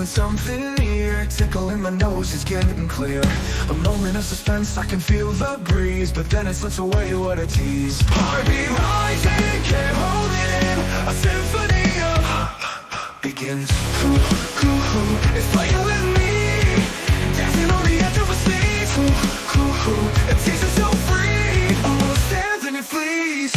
feeling something near, tickling my nose is getting clear. A moment of suspense, I can feel the breeze, but then it slips away, what a tease. Heartbeat rising, can't hold it in. A symphony of begins. It's playing with me, dancing on the edge of a sneeze. It takes us so free, almost stands and it flees.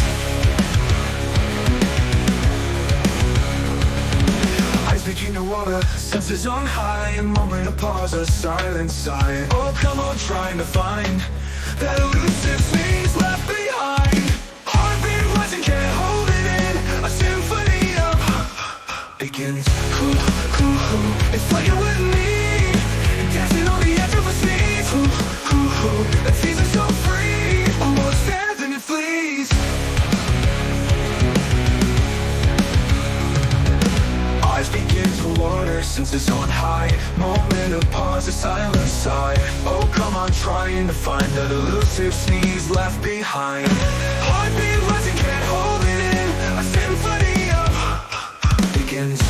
Speaking of water, senses on high, a moment of pause, a silent sigh. Oh, come on, trying to find that elusive sneeze left behind. Heartbeat rising, can't hold it in. A symphony of begins. It's playing with me, dancing on the edge of a sneeze. That season so free, almost stands and it flees. Eyes begin to water, senses on high. Moment of pause, a silent sigh. Oh, come on, trying to find that elusive sneeze left behind. Heartbeat rising, can't hold it in. A symphony of begins.